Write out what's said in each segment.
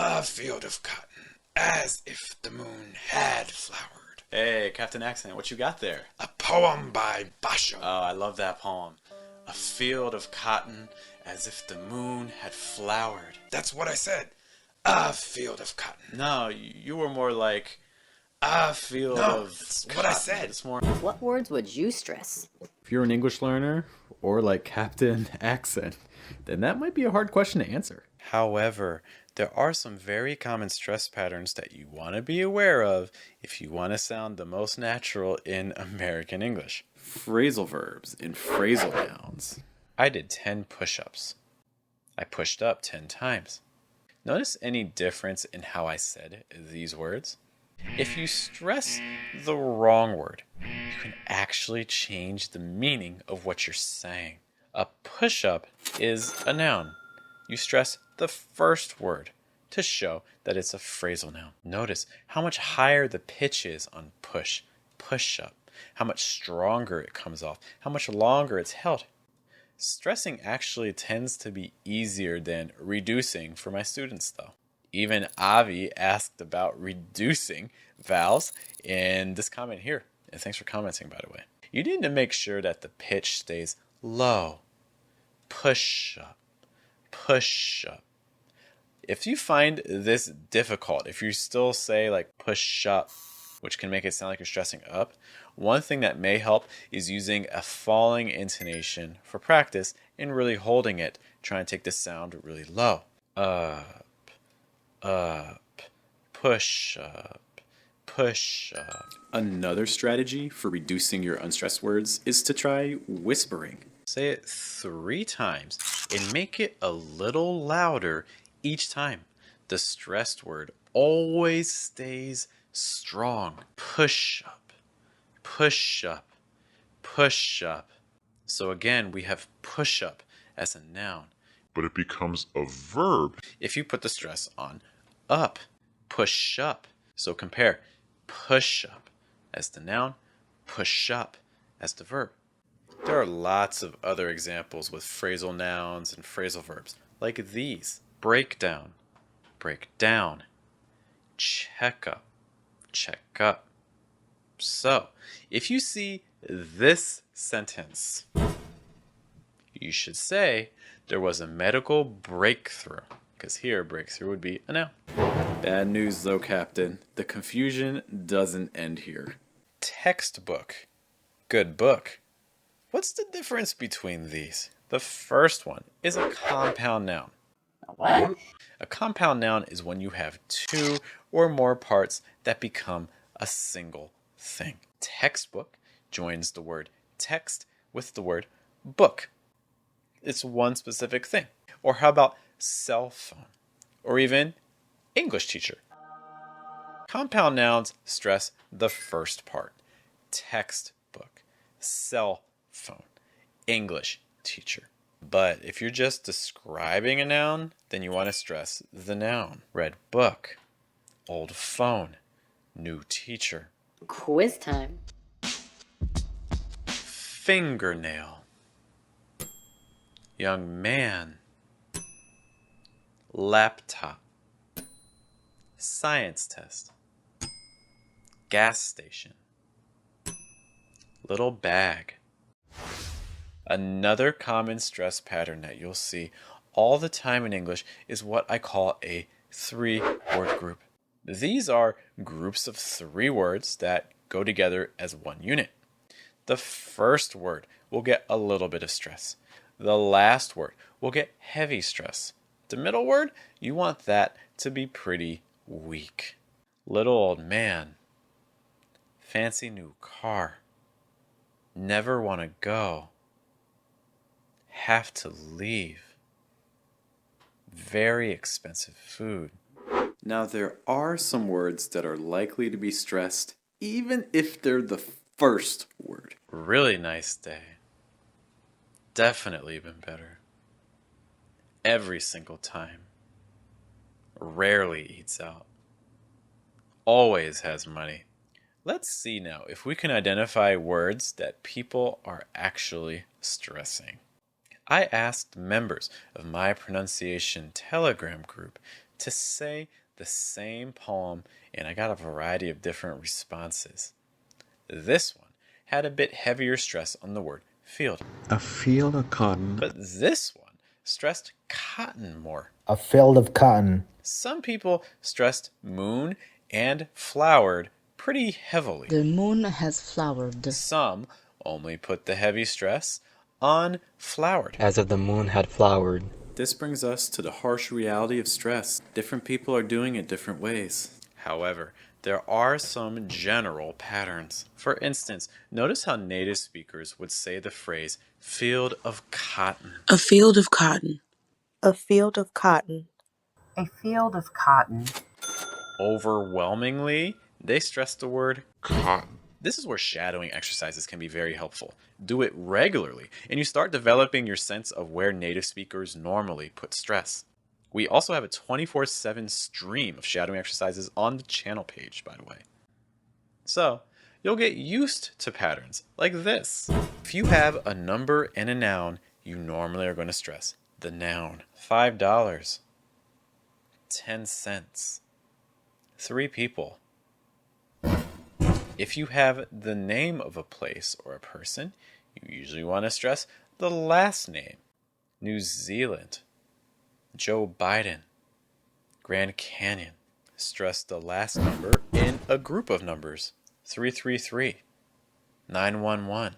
A field of cotton, as if the moon had flowered. Hey, Captain Accent, what you got there? A poem by Basho. Oh, I love that poem. A field of cotton, as if the moon had flowered. That's what I said. A field of cotton. No, you were more like a field No, of that's cotton. what I said. It's more... What words would you stress? If you're an English learner, or like Captain Accent, then that might be a hard question to answer. However, there are some very common stress patterns that you want to be aware of if you want to sound the most natural in American English. Phrasal verbs and phrasal nouns. I did 10 push-ups. I pushed up 10 times. Notice any difference in how I said these words? If you stress the wrong word, you can actually change the meaning of what you're saying. A push-up is a noun. You stress the first word to show that it's a phrasal noun. Notice how much higher the pitch is on push, push-up, how much stronger it comes off, how much longer it's held. Stressing actually tends to be easier than reducing for my students, though. Even Avi asked about reducing vowels in this comment here. And thanks for commenting, by the way. You need to make sure that the pitch stays low. Push up, push up. If you find this difficult, if you still say like push up, which can make it sound like you're stressing up, one thing that may help is using a falling intonation for practice and really holding it, trying to take the sound really low. Up, push up, push up. Another strategy for reducing your unstressed words is to try whispering. Say it 3 times and make it a little louder each time. The stressed word always stays strong. Push up, push up, push up. So again, we have push up as a noun. But it becomes a verb. If you put the stress on up, push up. So compare push up as the noun, push up as the verb. There are lots of other examples with phrasal nouns and phrasal verbs, like these. Break down, break down. Check up, check up. So, if you see this sentence, you should say there was a medical breakthrough, because here breakthrough would be a noun. Bad news though, Captain. The confusion doesn't end here. Textbook, good book. What's the difference between these? The first one is a compound noun. What? A compound noun is when you have 2 or more parts that become a single thing. Textbook joins the word text with the word book. It's one specific thing. Or how about cell phone? Or even English teacher. Compound nouns stress the first part. Textbook, cell phone, English teacher. But if you're just describing a noun, then you want to stress the noun. Red book, old phone, new teacher. Quiz time. Fingernail, young man, laptop, science test, gas station, little bag. Another common stress pattern that you'll see all the time in English is what I call a 3-word group. These are groups of 3 words that go together as one unit. The first word will get a little bit of stress. The last word will get heavy stress. The middle word, you want that to be pretty weak. Little old man, fancy new car, never want to go, have to leave, very expensive food. Now, there are some words that are likely to be stressed, even if they're the first word. Really nice day. Definitely been better. Every single time. Rarely eats out. Always has money. Let's see now if we can identify words that people are actually stressing. I asked members of my pronunciation Telegram group to say the same poem, and I got a variety of different responses. This one had a bit heavier stress on the word field, A field of cotton. but this one stressed cotton more. A field of cotton. Some people stressed moon and flowered pretty heavily. The moon has flowered. Some only put the heavy stress on flowered. As if the moon had flowered. This brings us to the harsh reality of stress. Different people are doing it different ways. However, there are some general patterns. For instance, notice how native speakers would say the phrase field of cotton. A field of cotton. A field of cotton. A field of cotton. Overwhelmingly, they stress the word Cotton. This is where shadowing exercises can be very helpful. Do it regularly, and you start developing your sense of where native speakers normally put stress. We also have a 24/7 stream of shadowing exercises on the channel page, by the way. So, you'll get used to patterns like this. If you have a number and a noun, you normally are going to stress the noun. $5, 10 cents, 3 people. If you have the name of a place or a person, you usually want to stress the last name. New Zealand, Joe Biden, Grand Canyon. Stress the last number in a group of numbers. 333, 911,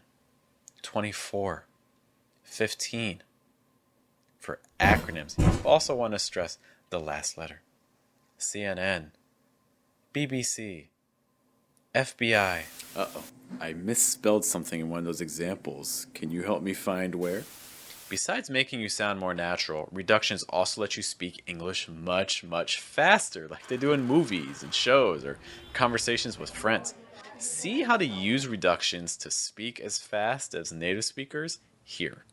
24, 15. For acronyms, you also want to stress the last letter. CNN, BBC, FBI. Uh-oh, I misspelled something in one of those examples. Can you help me find where? Besides making you sound more natural, reductions also let you speak English much, much faster, like they do in movies and shows or conversations with friends. See how to use reductions to speak as fast as native speakers here.